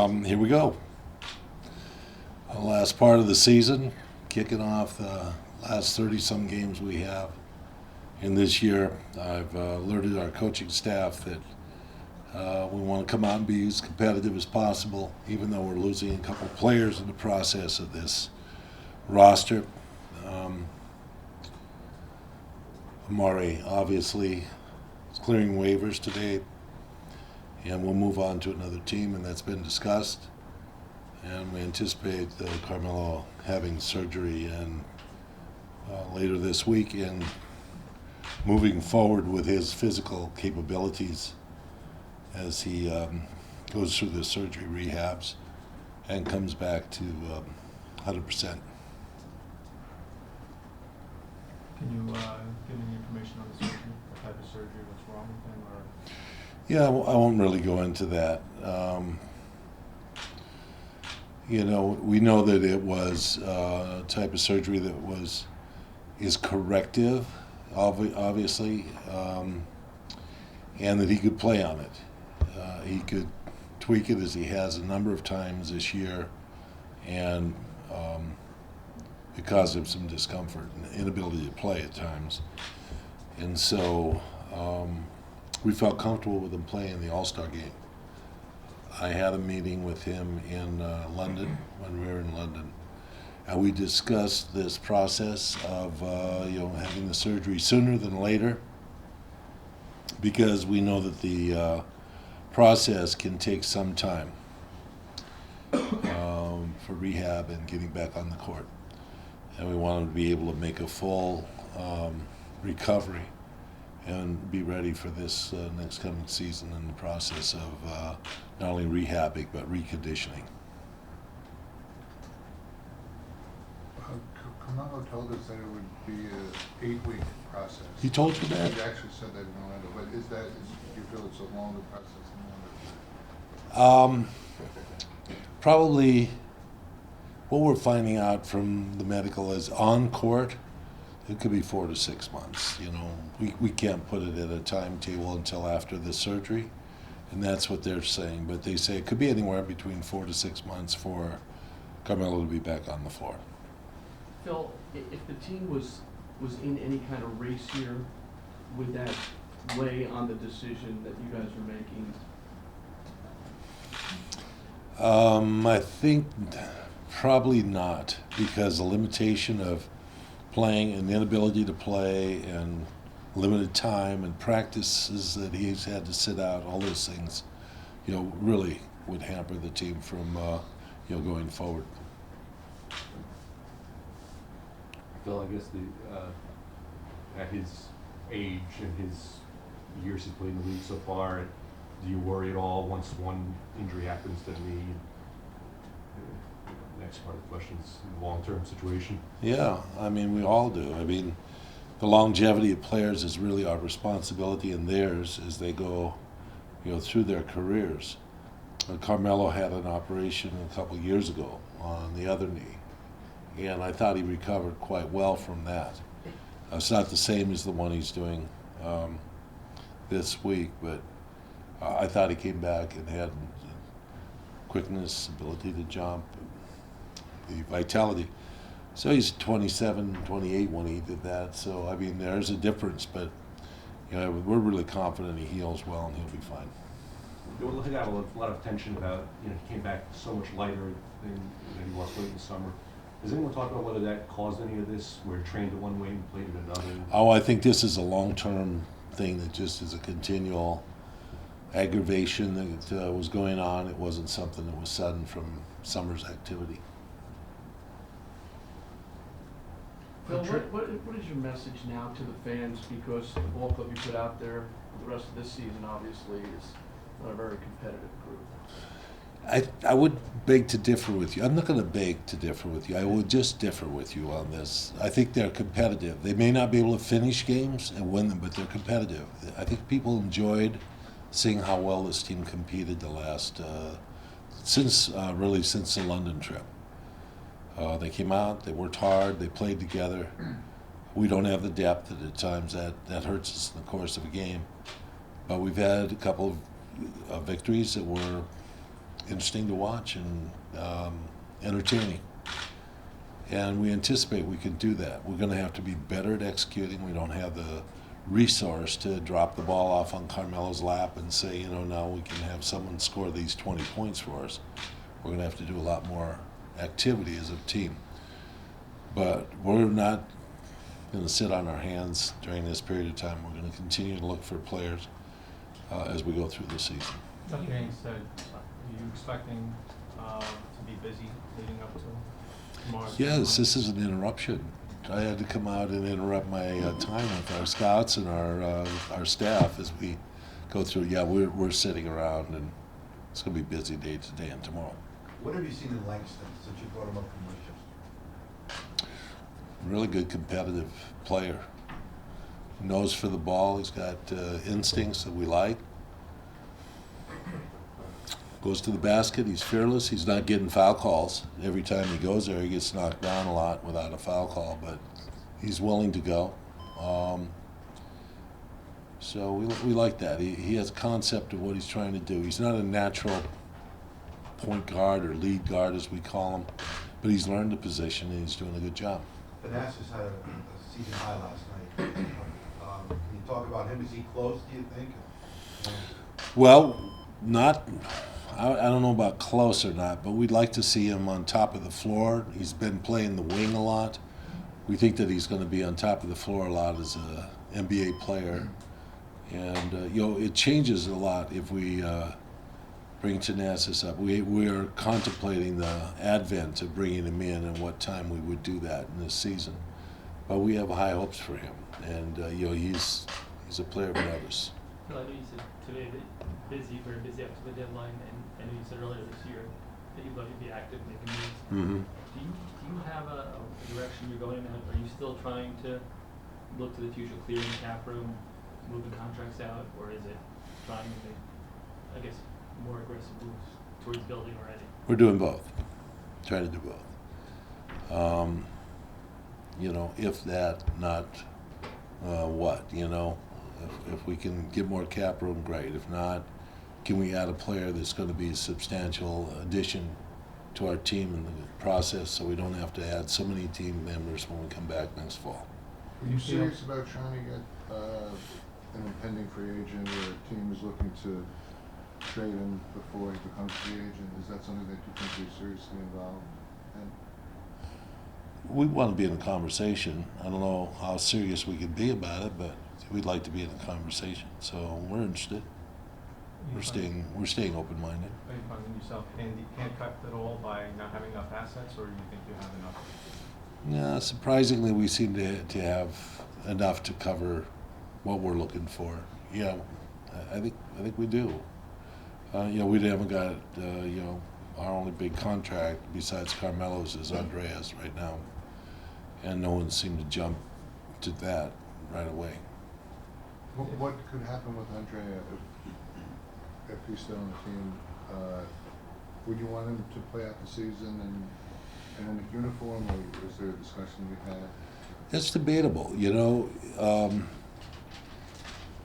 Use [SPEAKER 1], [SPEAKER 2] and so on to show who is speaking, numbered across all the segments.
[SPEAKER 1] Here we go. The last part of the season, kicking off the last 30-some games we have. In this year, I've alerted our coaching staff that we want to come out and be as competitive as possible, even though we're losing a couple players in the process of this roster. Amari, obviously, is clearing waivers today, and we'll move on to another team, and that's been discussed. And we anticipate Carmelo having surgery and later this week and moving forward with his physical capabilities as he goes through the surgery rehabs and comes back to 100%.
[SPEAKER 2] Can you give any information on the surgery, what type of surgery, what's wrong with him? Or?
[SPEAKER 1] Yeah, I won't really go into that. We know that it was a type of surgery that is corrective, obviously, and that he could play on it. He could tweak it as he has a number of times this year, and it caused him some discomfort and inability to play at times. And so we felt comfortable with him playing the All-Star game. I had a meeting with him in London, when we were in London, and we discussed this process of having the surgery sooner than later, because we know that the process can take some time for rehab and getting back on the court. And we want him to be able to make a full recovery and be ready for this next coming season in the process of not only rehabbing but reconditioning.
[SPEAKER 3] Carmelo told us that it would be an 8-week process.
[SPEAKER 1] He told you that?
[SPEAKER 3] He actually said that in Orlando, but do you feel it's a longer process than
[SPEAKER 1] Probably what we're finding out from the medical is on court, it could be 4 to 6 months. We can't put it at a timetable until after the surgery, and that's what they're saying. But they say it could be anywhere between 4 to 6 months for Carmelo to be back on the floor.
[SPEAKER 4] Phil, if the team was in any kind of race here, would that weigh on the decision that you guys are making?
[SPEAKER 1] I think probably not, because the limitation of playing and the inability to play and limited time and practices that he's had to sit out, all those things, really would hamper the team from, going forward.
[SPEAKER 5] Phil, I guess at his age and his years he's played in the league so far, do you worry at all once one injury happens to the knee? Next part of the question is the long-term situation.
[SPEAKER 1] Yeah, we all do. The longevity of players is really our responsibility and theirs as they go, through their careers. Carmelo had an operation a couple of years ago on the other knee, and I thought he recovered quite well from that. It's not the same as the one he's doing this week, but I thought he came back and had quickness, ability to jump, the vitality. So he's 27, 28 when he did that. So, there's a difference, but we're really confident he heals well and he'll be fine.
[SPEAKER 5] He got a lot of attention about, he came back so much lighter than he lost weight in the summer. Does anyone talk about whether that caused any of this, where he trained it one way and played it another?
[SPEAKER 1] Oh, I think this is a long-term thing that just is a continual aggravation that was going on. It wasn't something that was sudden from summer's activity.
[SPEAKER 4] Phil, what is your message now to the fans? Because the ball club you put out there for the rest of this season, obviously, is not a very competitive group.
[SPEAKER 1] I would beg to differ with you. I'm not going to beg to differ with you. I would just differ with you on this. I think they're competitive. They may not be able to finish games and win them, but they're competitive. I think people enjoyed seeing how well this team competed the last, since the London trip. They came out, they worked hard, they played together. We don't have the depth, and at times that hurts us in the course of a game. But we've had a couple of victories that were interesting to watch and entertaining. And we anticipate we can do that. We're going to have to be better at executing. We don't have the resource to drop the ball off on Carmelo's lap and say, now we can have someone score these 20 points for us. We're going to have to do a lot more activity as a team. But we're not going to sit on our hands during this period of time. We're going to continue to look for players as we go through the season.
[SPEAKER 2] That being said, are you expecting to be busy leading up to tomorrow?
[SPEAKER 1] Yes, this is an interruption. I had to come out and interrupt my time with our scouts and our staff as we go through. Yeah, we're sitting around, and it's going to be a busy day today and tomorrow.
[SPEAKER 6] What have you seen in Langston since you brought him up from Wishes?
[SPEAKER 1] Really good competitive player. Nose for the ball. He's got instincts that we like. Goes to the basket. He's fearless. He's not getting foul calls. Every time he goes there, he gets knocked down a lot without a foul call, but he's willing to go. So we like that. He has a concept of what he's trying to do. He's not a natural point guard or lead guard, as we call him, but he's learned the position and he's doing a good job.
[SPEAKER 6] Thanasis had a season high last night. Can you talk about him? Is he close, do you think?
[SPEAKER 1] Well, not. I don't know about close or not, but we'd like to see him on top of the floor. He's been playing the wing a lot. We think that he's going to be on top of the floor a lot as an NBA player. And, it changes a lot if we bring Thanasis up. We are contemplating the advent of bringing him in and what time we would do that in this season. But we have high hopes for him. And, he's a player of notice.
[SPEAKER 7] Phil, I know you said today that very busy up to the deadline, and I know you said earlier this year that you'd love to be active, making moves.
[SPEAKER 1] Mm-hmm.
[SPEAKER 7] Do you have a direction you're going in? Are you still trying to look to the future, clearing the cap room, moving contracts out, or is it trying to make, I guess, more aggressive moves towards building already?
[SPEAKER 1] We're doing both. Trying to do both. If that, not what, if we can get more cap room, great. If not, can we add a player that's going to be a substantial addition to our team in the process so we don't have to add so many team members when we come back next fall?
[SPEAKER 3] Are you serious about trying to get an impending free agent or a team is looking to trade him before he becomes free agent? Is that something that you think you're seriously involved in?
[SPEAKER 1] We want to be in a conversation. I don't know how serious we could be about it, but we'd like to be in a conversation. So we're interested. We're staying open-minded.
[SPEAKER 2] Are you finding yourself handcuffed at all by not having enough assets, or do you think you have enough?
[SPEAKER 1] Yeah, surprisingly, we seem to have enough to cover what we're looking for. Yeah, I think we do. We haven't got our only big contract besides Carmelo's is Andrea's right now, and no one seemed to jump to that right away.
[SPEAKER 3] What could happen with Andrea if he's still on the team? Would you want him to play out the season in a uniform, or is there a discussion we've had?
[SPEAKER 1] It's debatable,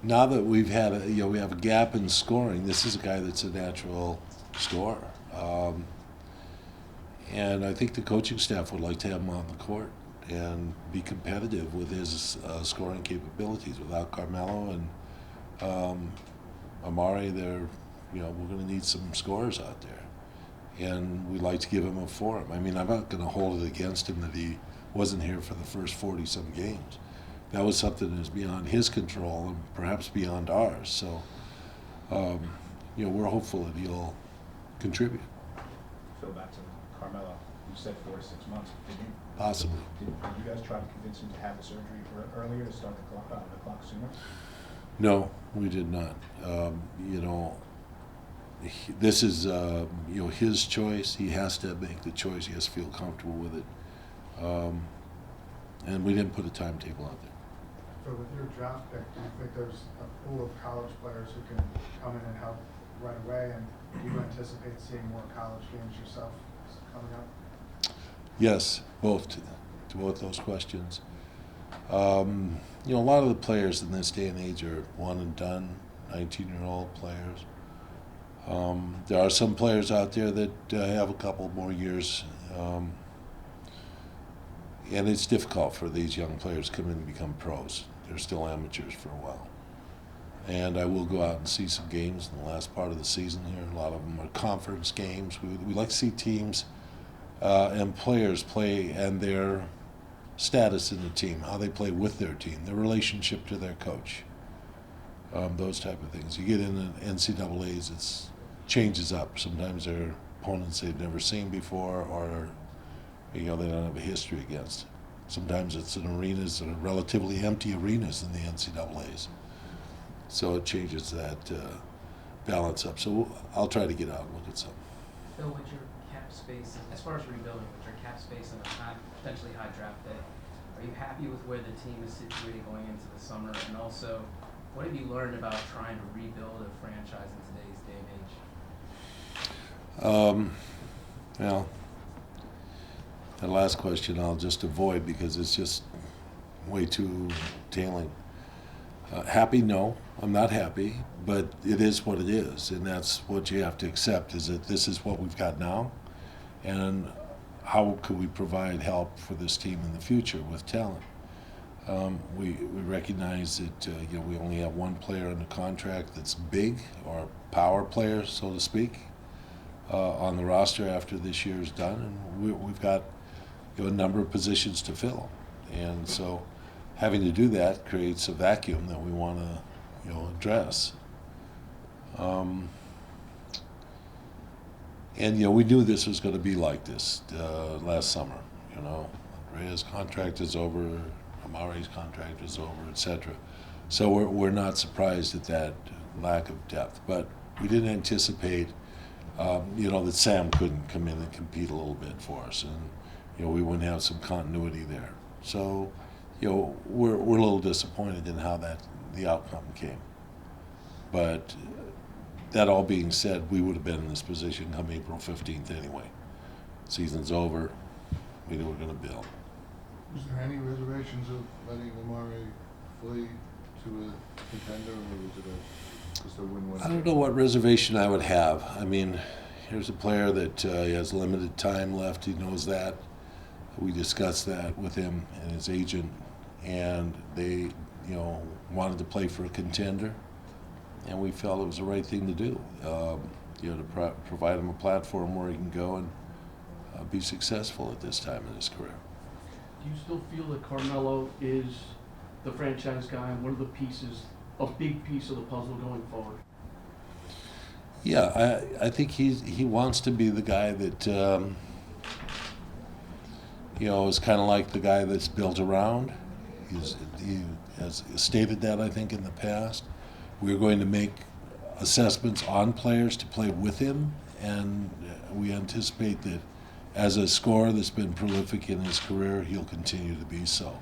[SPEAKER 1] Now that we've had we have a gap in scoring, this is a guy that's a natural scorer, and I think the coaching staff would like to have him on the court and be competitive with his scoring capabilities. Without Carmelo and Amari, we're going to need some scorers out there, and we'd like to give him a forum. I mean, I'm not going to hold it against him that he wasn't here for the first 40-some games. That was something that was beyond his control and perhaps beyond ours. So, we're hopeful that he'll contribute.
[SPEAKER 8] Phil, back to Carmelo. You said 4 to 6 months.
[SPEAKER 1] Possibly.
[SPEAKER 8] Did you guys try to convince him to have the surgery earlier to start the clock sooner?
[SPEAKER 1] No, we did not. This is his choice. He has to make the choice. He has to feel comfortable with it. And we didn't put a timetable out there.
[SPEAKER 9] So with your draft pick, do you think there's a pool of college players who can come in and help right away? And do you anticipate seeing more college games yourself coming up?
[SPEAKER 1] Yes, both to both those questions. A lot of the players in this day and age are one and done, 19-year-old players. There are some players out there that have a couple more years, and it's difficult for these young players to come in and become pros. They're still amateurs for a while. And I will go out and see some games in the last part of the season here. A lot of them are conference games. We like to see teams and players play and their status in the team, how they play with their team, their relationship to their coach, those type of things. You get in the NCAAs, it changes up. Sometimes they're opponents they've never seen before, or they don't have a history against. Sometimes it's in arenas that are relatively empty arenas in the NCAAs. So it changes that balance up. So I'll try to get out and look at some.
[SPEAKER 10] Phil, with your cap space, as far as rebuilding, with your cap space and a potentially high draft day, are you happy with where the team is situated going into the summer? And also, what have you learned about trying to rebuild a franchise in today's day and age?
[SPEAKER 1] Well, the last question I'll just avoid because it's just way too tailing. Happy? No, I'm not happy, but it is what it is, and that's what you have to accept, is that this is what we've got now, and how could we provide help for this team in the future with talent? We recognize that we only have one player under contract that's big, or a power player, so to speak, on the roster after this year is done, and we've got a number of positions to fill, and so having to do that creates a vacuum that we want to, address. And we knew this was going to be like this last summer. Andrea's contract is over, Amari's contract is over, etc. So we're not surprised at that lack of depth, but we didn't anticipate, that Sam couldn't come in and compete a little bit for us, and we wouldn't have some continuity there. So. We're a little disappointed in how the outcome came. But that all being said, we would have been in this position come April 15th anyway. Season's over. We knew we were going to build.
[SPEAKER 3] Was there any reservations of letting Amari flee to a contender, or was it just a win-win?
[SPEAKER 1] I don't know what reservation I would have. I mean, here's a player that he has limited time left. He knows that. We discussed that with him and his agent. And they, wanted to play for a contender, and we felt it was the right thing to do, to provide him a platform where he can go and be successful at this time in his career.
[SPEAKER 4] Do you still feel that Carmelo is the franchise guy and one of the pieces, a big piece of the puzzle going forward?
[SPEAKER 1] Yeah, I think he wants to be the guy that, is kind of like the guy that's built around. He has stated that, I think, in the past. We're going to make assessments on players to play with him, and we anticipate that as a scorer that's been prolific in his career, he'll continue to be so,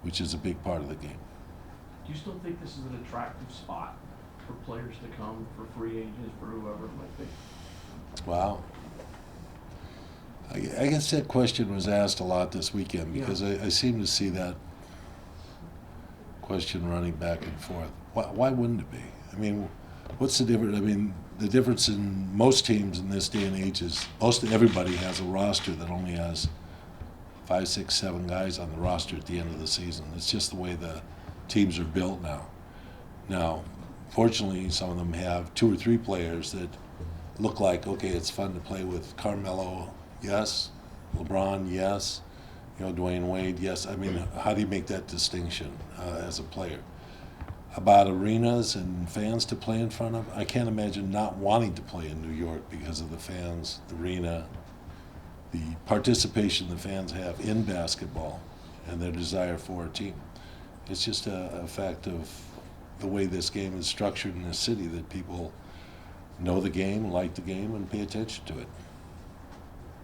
[SPEAKER 1] which is a big part of the game.
[SPEAKER 4] Do you still think this is an attractive spot for players to come, for free agents, for whoever it might be?
[SPEAKER 1] Wow. I guess that question was asked a lot this weekend because I seem to see that question running back and forth. Why wouldn't it be? I mean, what's the difference? I mean, the difference in most teams in this day and age is everybody has a roster that only has 5, 6, 7 guys on the roster at the end of the season. It's just the way the teams are built now. Now, fortunately, some of them have 2 or 3 players that look like, okay, it's fun to play with. Carmelo, yes. LeBron, yes. Dwayne Wade, yes. I mean, how do you make that distinction as a player? About arenas and fans to play in front of, I can't imagine not wanting to play in New York because of the fans, the arena, the participation the fans have in basketball, and their desire for a team. It's just a fact of the way this game is structured in the city, that people know the game, like the game, and pay attention to it.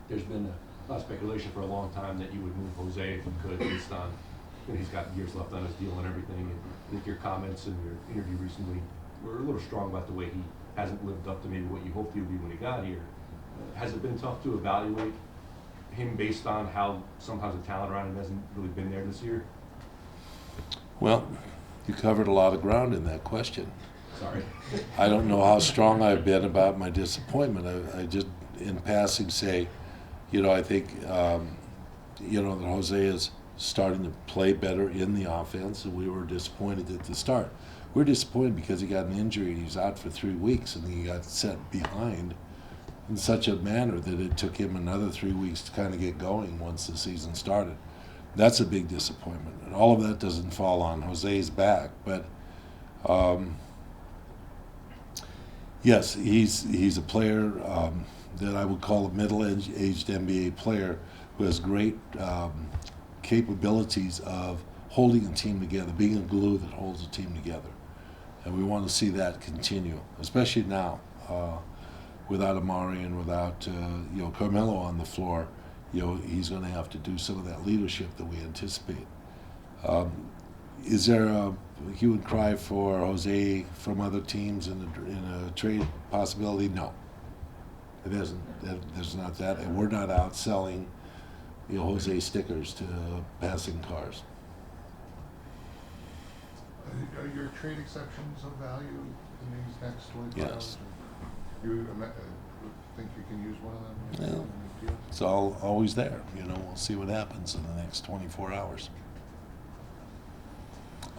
[SPEAKER 5] There's been a lot of speculation for a long time that you would move Jose if you could, based on he's got years left on his deal and everything. And I think your comments in your interview recently were a little strong about the way he hasn't lived up to maybe what you hoped he would be when he got here. Has it been tough to evaluate him based on how sometimes the talent around him hasn't really been there this year?
[SPEAKER 1] Well, you covered a lot of ground in that question.
[SPEAKER 5] Sorry.
[SPEAKER 1] I don't know how strong I've been about my disappointment. I just, in passing, say, I think, that Jose is starting to play better in the offense, and we were disappointed at the start. We were disappointed because he got an injury and he was out for 3 weeks, and he got set behind in such a manner that it took him another 3 weeks to kind of get going once the season started. That's a big disappointment, and all of that doesn't fall on Jose's back, but yes, he's a player that I would call a middle-aged NBA player who has great capabilities of holding a team together, being a glue that holds a team together. And we want to see that continue, especially now, without Amari and without Carmelo on the floor. He's going to have to do some of that leadership that we anticipate. Is there a hue and cry for Jose from other teams in a trade possibility? No, it isn't. There's not that, and we're not out selling Jose stickers to passing cars.
[SPEAKER 3] Are your trade exceptions of value in these next 24
[SPEAKER 1] Yes.
[SPEAKER 3] hours? You think you can use one of them?
[SPEAKER 1] Yeah.
[SPEAKER 3] In a deal?
[SPEAKER 1] It's always there. We'll see what happens in the next 24 hours.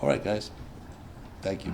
[SPEAKER 1] All right, guys. Thank you.